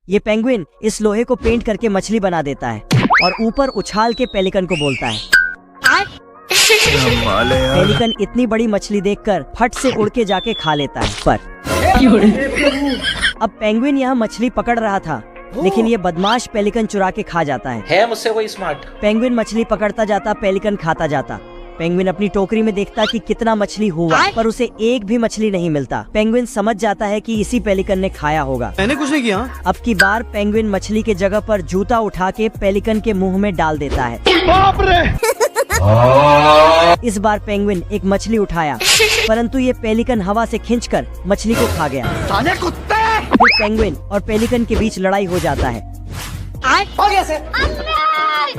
ये पेंगुइन इस लोहे को पेंट करके मछली बना देता है और ऊपर उछाल के पेलिकन को बोलता है। पेलिकन इतनी बड़ी मछली देखकर फट से उड़ के जाके खा लेता है। पर अब पेंगुइन यहाँ मछली पकड़ रहा था, लेकिन ये बदमाश पेलिकन चुरा के खा जाता है मुझसे कोई स्मार्ट। पेंगुइन मछली पकड़ता जाता, पेलिकन खाता जाता। पेंगुइन अपनी टोकरी में देखता कि कितना मछली हुआ, पर उसे एक भी मछली नहीं मिलता। पेंगुइन समझ जाता है कि इसी पेलिकन ने खाया होगा। मैंने कुछ नहीं किया। अब की बार पेंगुइन मछली के जगह पर जूता उठा के पेलिकन के मुंह में डाल देता है। बाप रे! इस बार पेंगुइन एक मछली उठाया, परंतु ये पेलिकन हवा से खींचकर मछली को खा गया। साले कुत्ते! फिर पेंगुइन और पेलिकन के बीच लड़ाई हो जाता है।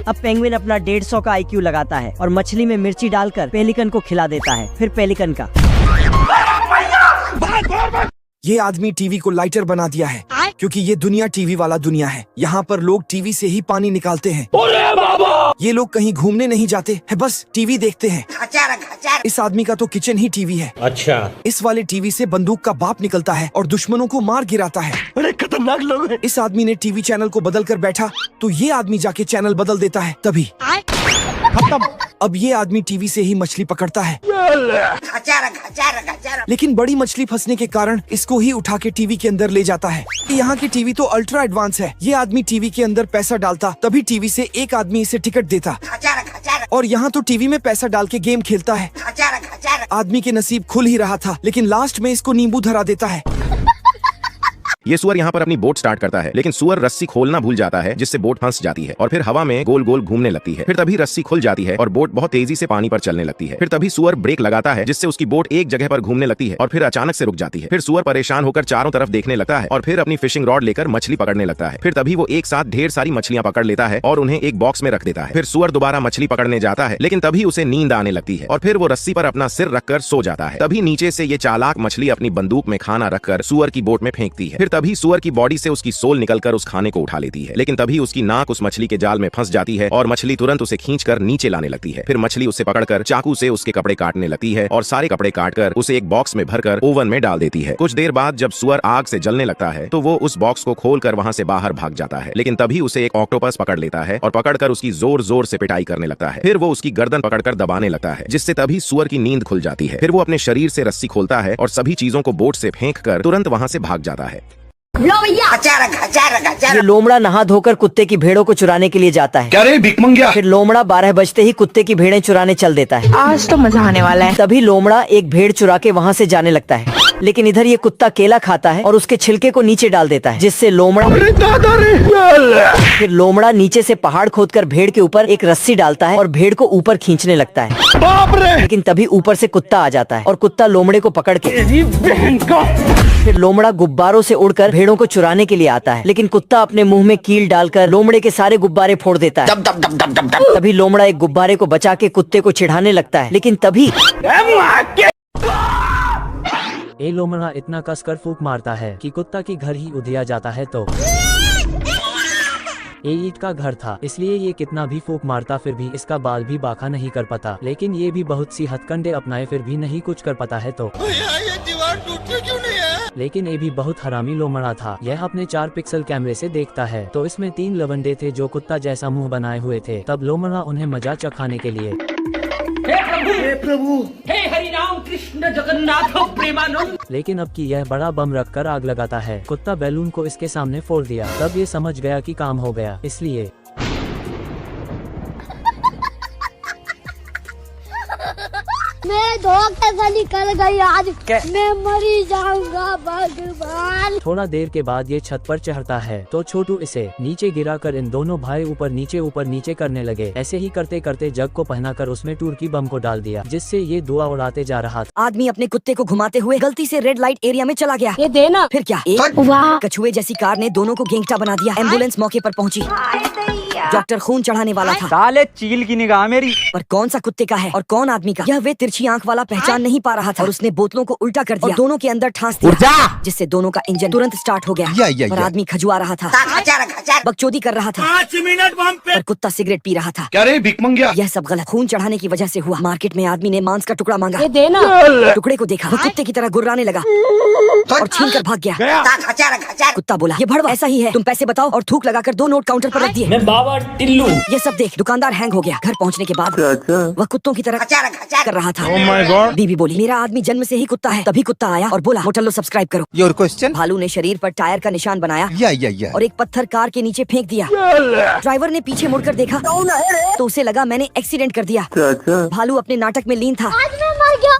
अब पेंगुइन अपना 150 का IQ लगाता है और मछली में मिर्ची डालकर पेलिकन को खिला देता है। फिर पेलिकन का ये आदमी टीवी को लाइटर बना दिया है, क्योंकि ये दुनिया टीवी वाला दुनिया है। यहाँ पर लोग टीवी से ही पानी निकालते हैं। ये लोग कहीं घूमने नहीं जाते हैं, बस टीवी देखते हैं। इस आदमी का तो किचन ही टीवी है। अच्छा, इस वाले टीवी से बंदूक का बाप निकलता है और दुश्मनों को मार गिराता है। बड़े खतरनाक लोग हैं। इस आदमी ने टीवी चैनल को बदल कर बैठा तो ये आदमी जाके चैनल बदल देता है। तभी अब ये आदमी टीवी से ही मछली पकड़ता है, लेकिन बड़ी मछली फंसने के कारण इसको ही उठा के टीवी के अंदर ले जाता है। यहाँ की टीवी तो अल्ट्रा एडवांस है। ये आदमी टीवी के अंदर पैसा डालता, तभी टीवी से एक आदमी इसे टिकट देता, और यहाँ तो टीवी में पैसा डाल के गेम खेलता है। आदमी के नसीब खुल ही रहा था, लेकिन लास्ट में इसको नींबू धरा देता है। ये सुअर यहाँ पर अपनी बोट स्टार्ट करता है, लेकिन सुअर रस्सी खोलना भूल जाता है, जिससे बोट फंस जाती है और फिर हवा में गोल गोल घूमने लगती है। फिर तभी रस्सी खुल जाती है और बोट बहुत तेजी से पानी पर चलने लगती है। फिर तभी सुअर ब्रेक लगाता है, जिससे उसकी बोट एक जगह पर घूमने लगती है और फिर अचानक से रुक जाती है। फिर सुअर परेशान होकर चारों तरफ देखने लगता है और फिर अपनी फिशिंग रॉड लेकर मछली पकड़ने लगता है। फिर तभी वो एक साथ ढेर सारी मछलियां पकड़ लेता है और उन्हें एक बॉक्स में रख देता है। फिर सुअर दोबारा मछली पकड़ने जाता है, लेकिन तभी उसे नींद आने लगती है और फिर वो रस्सी पर अपना सिर रखकर सो जाता है। तभी नीचे से ये चालाक मछली अपनी बंदूक में खाना रखकर सुअर की बोट में फेंकती है। फिर तभी सुअर की बॉडी से उसकी सोल निकलकर उस खाने को उठा लेती है, लेकिन तभी उसकी नाक उस मछली के जाल में फंस जाती है और मछली तुरंत उसे खींचकर नीचे लाने लगती है। फिर मछली उसे पकड़कर चाकू से उसके कपड़े काटने लगती है और सारे कपड़े काटकर उसे एक बॉक्स में भरकर ओवन में डाल देती है। कुछ देर बाद जब सुअर आग से जलने लगता है तो वो उस बॉक्स को खोलकर वहां से बाहर भाग जाता है, लेकिन तभी उसे एक ऑक्टोपस पकड़ लेता है और पकड़कर उसकी जोर जोर से पिटाई करने लगता है। फिर वो उसकी गर्दन पकड़कर दबाने लगता है, जिससे तभी सुअर की नींद खुल जाती है। फिर वो अपने शरीर से रस्सी खोलता है और सभी चीजों को बोट से फेंक कर तुरंत वहां से भाग जाता है। ये लोमड़ा नहा धोकर कुत्ते की भेड़ों को चुराने के लिए जाता है। क्या रे भिख मंगिया? फिर लोमड़ा 12 बजते ही कुत्ते की भेड़ें चुराने चल देता है। आज तो मजा आने वाला है। तभी लोमड़ा एक भेड़ चुरा के वहाँ से जाने लगता है, लेकिन इधर ये कुत्ता केला खाता है और उसके छिलके को नीचे डाल देता है, जिससे लोमड़ा फिर लोमड़ा नीचे से पहाड़ खोदकर भेड़ के ऊपर एक रस्सी डालता है और भेड़ को ऊपर खींचने लगता है। बाप रे! लेकिन तभी ऊपर से कुत्ता आ जाता है और कुत्ता लोमड़े को पकड़ के फिर लोमड़ा गुब्बारों से उड़कर भेड़ों को चुराने के लिए आता है, लेकिन कुत्ता अपने मुंह में कील डालकर लोमड़े के सारे गुब्बारे फोड़ देता है। तभी लोमड़ा एक गुब्बारे को बचा के कुत्ते को चिढ़ाने लगता है, लेकिन तभी ए लोमड़ा इतना कसकर फूंक मारता है कि कुत्ता की घर ही उधिया जाता है। तो ये ईंट का घर था, इसलिए ये कितना भी फूंक मारता फिर भी इसका बाल भी बांका नहीं कर पाता। लेकिन ये भी बहुत सी हथकंडे अपनाए फिर भी नहीं कुछ कर पाता है। तो ये दीवार टूटती क्यों नहीं है? लेकिन ये भी बहुत हरामी लोमड़ा था। यह अपने 4 पिक्सल कैमरे से देखता है तो इसमें 3 लवंडे थे जो कुत्ता जैसा मुंह बनाए हुए थे। तब लोमड़ा उन्हें मजा चखाने के लिए हे प्रभु, हे हरि राम कृष्ण जगन्नाथ प्रेमानंद। लेकिन अब की यह बड़ा बम रखकर आग लगाता है। कुत्ता बैलून को इसके सामने फोड़ दिया। तब ये समझ गया कि काम हो गया, इसलिए मैं धोखे से निकल गई आज। मैं मरी जाऊंगा भगवान। थोड़ा देर के बाद ये छत पर चढ़ता है तो छोटू इसे नीचे गिराकर इन दोनों भाई ऊपर नीचे करने लगे। ऐसे ही करते करते जग को पहनाकर उसमें टूर्की बम को डाल दिया, जिससे ये धुआं उड़ाते जा रहा था। आदमी अपने कुत्ते को घुमाते हुए गलती से रेड लाइट एरिया में चला गया। ये देना। फिर क्या, एक वाह! कछुए जैसी कार ने दोनों को गेंगटा बना दिया। एम्बुलेंस मौके पर पहुंची। डॉक्टर खून चढ़ाने वाला था। साले चील की निगाह मेरी। पर कौन सा कुत्ते का है और कौन आदमी का, यह वे तिरछी आंख वाला पहचान नहीं पा रहा था। और उसने बोतलों को उल्टा कर दिया और दोनों के अंदर ठांस दिया, जिससे दोनों का इंजन तुरंत स्टार्ट हो गया। पर आदमी खजुआ रहा था, बकचोदी कर रहा था, 5 मिनट बम पे। पर कुत्ता सिगरेट पी रहा था। क्या रे भिख मंगिया? यह सब गलत खून चढ़ाने की वजह से हुआ। मार्केट में आदमी ने मांस का टुकड़ा मांगा, देना। टुकड़े को देखा, वो कुत्ते की तरह गुर्राने लगा और छीन कर भाग गया। कुत्ता बोला, ये भड़वा ऐसा ही है, तुम पैसे बताओ, और थूक लगाकर 2 नोट काउंटर पर रख दिए। मैं बाबा टिल्लू। ये सब देख दुकानदार हैंग हो गया। घर पहुंचने के बाद वह कुत्तों की तरह कर रहा था। बीबी बोली, मेरा आदमी जन्म से ही कुत्ता है। तभी कुत्ता आया और बोला, मोटल्लो सब्सक्राइब करो। Your question? भालू ने शरीर पर टायर का निशान बनाया या और एक पत्थर कार के नीचे फेंक दिया। ड्राइवर ने पीछे मुड़कर देखा तो उसे लगा मैंने एक्सीडेंट कर दिया। भालू अपने नाटक में लीन था।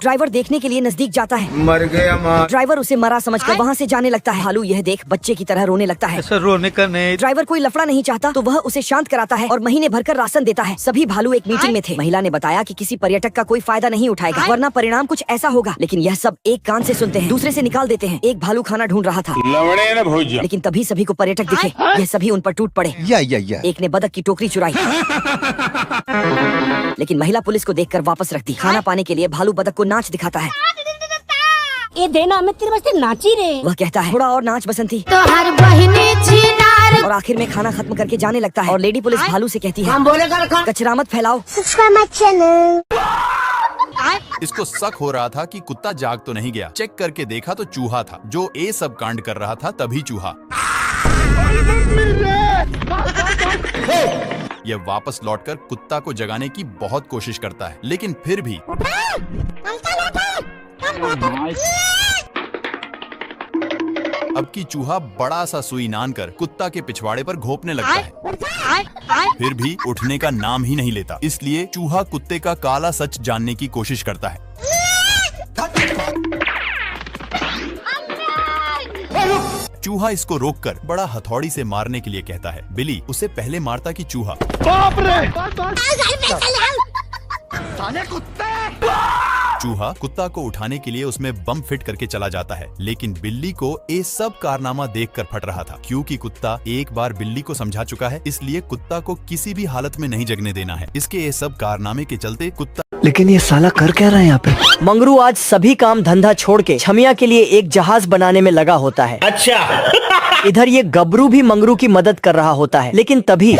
ड्राइवर देखने के लिए नजदीक जाता है, मर गया। ड्राइवर उसे मरा समझकर वहाँ से जाने लगता है। भालू यह देख बच्चे की तरह रोने लगता है। रोने का नहीं। ड्राइवर कोई लफड़ा नहीं चाहता तो वह उसे शांत कराता है और महीने भर कर राशन देता है। सभी भालू एक मीटिंग में थे। महिला ने बताया कि किसी पर्यटक का कोई फायदा नहीं उठाएगा वरना परिणाम कुछ ऐसा होगा। लेकिन यह सब एक कान से सुनते हैं, दूसरे से निकाल देते हैं। एक भालू खाना ढूंढ रहा था, लेकिन तभी सभी को पर्यटक दिखे। यह सभी उन पर टूट पड़े। एक ने बतख की टोकरी चुराई, लेकिन महिला पुलिस को देखकर वापस रख दी। खाना पाने के लिए भालू बतख को नाच दिखाता है। ये देना, मैं तेरे वास्ते नाची रे। वह कहता है, थोड़ा और नाच बसंती। तो हर बहिनी छिनार। और आखिर में खाना खत्म करके जाने लगता है। और लेडी पुलिस भालू से कहती है, कचरा मत फैलाओ। Subscribe my channel. इसको शक हो रहा था कि कुत्ता जाग तो नहीं गया। चेक करके देखा तो चूहा था, जो ये सब कांड कर रहा था। तभी चूहा यह वापस लौटकर कुत्ता को जगाने की बहुत कोशिश करता है, लेकिन फिर भी अब की चूहा बड़ा सा सुई नान कर कुत्ता के पिछवाड़े पर घोंपने लगता है, फिर भी उठने का नाम ही नहीं लेता। इसलिए चूहा कुत्ते का काला सच जानने की कोशिश करता है। चूहा इसको रोककर बड़ा हथौड़ी से मारने के लिए कहता है। बिली उसे पहले मारता कि चूहा। चूहा कुत्ता को उठाने के लिए उसमें बम फिट करके चला जाता है, लेकिन बिल्ली को ये सब कारनामा देखकर फट रहा था। क्योंकि कुत्ता एक बार बिल्ली को समझा चुका है, इसलिए कुत्ता को किसी भी हालत में नहीं जगने देना है। इसके ये सब कारनामे के चलते कुत्ता। लेकिन ये साला कर क्या रहा है यहाँ पे? मंगरू आज सभी काम धंधा छोड़ के छमिया के लिए एक जहाज बनाने में लगा होता है। अच्छा। इधर ये गबरू भी मंगरू की मदद कर रहा होता है, लेकिन तभी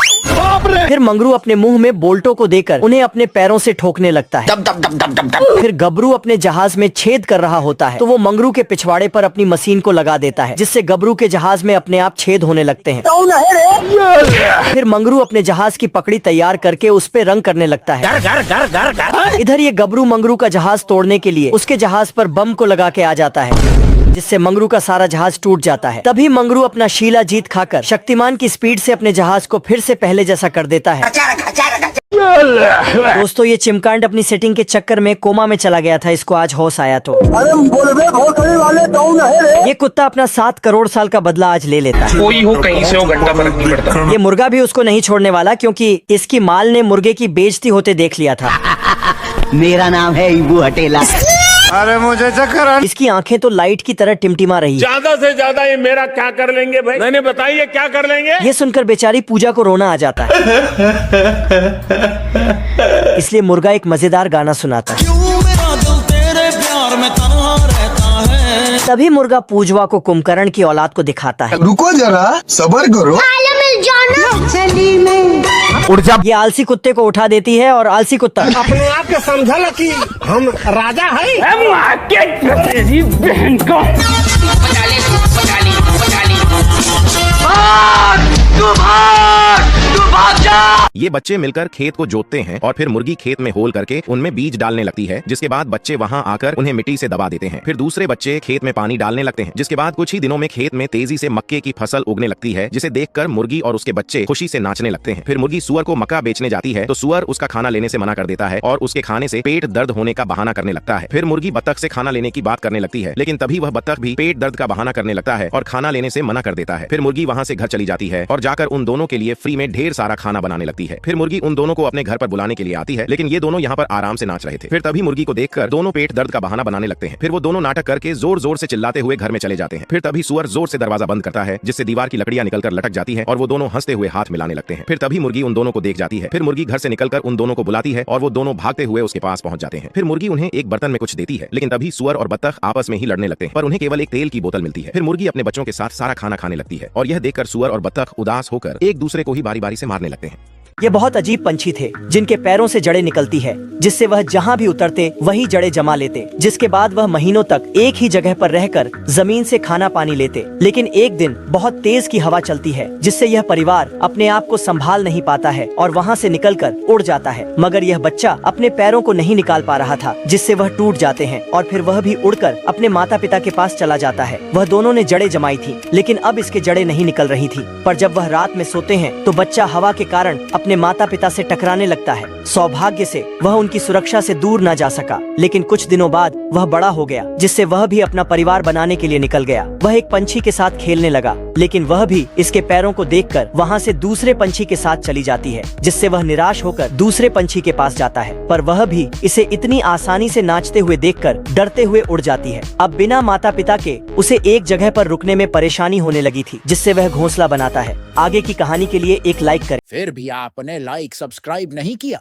फिर मंगरू अपने मुंह में बोल्टों को देकर उन्हें अपने पैरों से ठोकने लगता है। फिर गबरू अपने जहाज में छेद कर रहा होता है तो वो मंगरू के पिछवाड़े पर अपनी मशीन को लगा देता है, जिससे गबरू के जहाज में अपने आप छेद होने लगते हैं। फिर मंगरू अपने जहाज की पकड़ी तैयार करके उस पे रंग करने लगता है। इधर ये गबरू मंगरू का जहाज तोड़ने के लिए उसके जहाज पर बम को लगा के आ जाता है, जिससे मंगरू का सारा जहाज टूट जाता है। तभी मंगरू अपना शीला जीत खाकर शक्तिमान की स्पीड से अपने जहाज को फिर से पहले जैसा कर देता है। दोस्तों, ये चिमकांड अपनी सेटिंग के चक्कर में कोमा में चला गया था, इसको आज होश आया तो ये कुत्ता अपना 7 करोड़ साल का बदला आज ले लेता है। कोई हो कहीं से हो, घंटा फर्क नहीं पड़ता। ये मुर्गा भी उसको नहीं छोड़ने वाला, क्योंकि इसकी माल ने मुर्गे की बेइज्जती होते देख लिया था। मेरा नाम है इबू हटेला। अरे मुझे चक्कर। इसकी आंखें तो लाइट की तरह टिमटिमा रही। ज्यादा से ज्यादा ये मेरा क्या कर लेंगे भाई? मैंने बताइए क्या कर लेंगे? ये सुनकर बेचारी पूजा को रोना आ जाता है। इसलिए मुर्गा एक मजेदार गाना सुनाता है। तभी मुर्गा पूजवा को कुंभकर्ण की औलाद को दिखाता है। रुको जरा, सबर करो। ये आलसी कुत्ते को उठा देती है और आलसी कुत्ता अपने आप के समझा कि हम राजा हैं। तेरी बहन को ये बच्चे मिलकर खेत को जोतते हैं और फिर मुर्गी खेत में होल करके उनमें बीज डालने लगती है, जिसके बाद बच्चे वहां आकर उन्हें मिट्टी से दबा देते हैं। फिर दूसरे बच्चे खेत में पानी डालने लगते हैं, जिसके बाद कुछ ही दिनों में खेत में तेजी से मक्के की फसल उगने लगती है, जिसे देखकर मुर्गी और उसके बच्चे खुशी से नाचने लगते हैं। फिर मुर्गी सुअर को मक्का बेचने जाती है तो सुअर उसका खाना लेने से मना कर देता है और उसके खाने से पेट दर्द होने का बहाना करने लगता है। फिर मुर्गी बत्तख से खाना लेने की बात करने लगती है, लेकिन तभी वह बत्तख भी पेट दर्द का बहाना करने लगता है और खाना लेने से मना कर देता है। फिर मुर्गी वहां से घर चली जाती है और जाकर उन दोनों के लिए फ्री में ढेर सारा खाना बनाने लगती है। लगती है। फिर मुर्गी उन दोनों को अपने घर पर बुलाने के लिए आती है, लेकिन ये दोनों यहाँ पर आराम से नाच रहे थे। फिर तभी मुर्गी को देखकर दोनों पेट दर्द का बहाना बनाने लगते हैं। फिर वो दोनों नाटक करके जोर जोर से चिल्लाते हुए घर में चले जाते हैं। फिर तभी सुअर जोर से दरवाजा बंद करता है, जिससे दीवार की लकड़ियां निकलकर लटक जाती है और वो दोनों हंसते हुए हाथ मिलाने लगते हैं। फिर तभी मुर्गी उन दोनों को देख जाती है। फिर मुर्गी घर से निकलकर उन दोनों को बुलाती है और वो दोनों भागते हुए उसके पास पहुंच जाते हैं। फिर मुर्गी उन्हें एक बर्तन में कुछ देती है, लेकिन तभी सुअर और बत्तख आपस में ही लड़ने लगते हैं, पर उन्हें केवल एक तेल की बोतल मिलती है। फिर मुर्गी अपने बच्चों के साथ सारा खाना खाने लगती है और यह देखकर सुअर और बत्तख उदास होकर एक दूसरे को ही बारी बारी से मारने लगते हैं। ये बहुत अजीब पंछी थे जिनके पैरों से जड़ें निकलती है, जिससे वह जहाँ भी उतरते वही जड़ें जमा लेते, जिसके बाद वह महीनों तक एक ही जगह पर रहकर जमीन से खाना पानी लेते। लेकिन एक दिन बहुत तेज की हवा चलती है, जिससे यह परिवार अपने आप को संभाल नहीं पाता है और वहाँ से निकलकर उड़ जाता है। मगर यह बच्चा अपने पैरों को नहीं निकाल पा रहा था, जिससे वह टूट जाते हैं और फिर वह भी उड़कर अपने माता पिता के पास चला जाता है। वह दोनों ने जड़ें जमाई थी, लेकिन अब इसके जड़ें नहीं निकल रही थी। पर जब वह रात में सोते हैं तो बच्चा हवा के कारण अपने माता पिता से टकराने लगता है। सौभाग्य से वह उनकी सुरक्षा से दूर न जा सका, लेकिन कुछ दिनों बाद वह बड़ा हो गया, जिससे वह भी अपना परिवार बनाने के लिए निकल गया। वह एक पंछी के साथ खेलने लगा, लेकिन वह भी इसके पैरों को देखकर वहाँ से दूसरे पंछी के साथ चली जाती है, जिससे वह निराश होकर दूसरे पंछी के पास जाता है। पर वह भी इसे इतनी आसानी से नाचते हुए देखकर डरते हुए उड़ जाती है। अब बिना माता पिता के उसे एक जगह पर रुकने में परेशानी होने लगी थी, जिससे वह घोंसला बनाता है। आगे की कहानी के लिए एक लाइक करें। फिर भी आपने लाइक सब्सक्राइब नहीं किया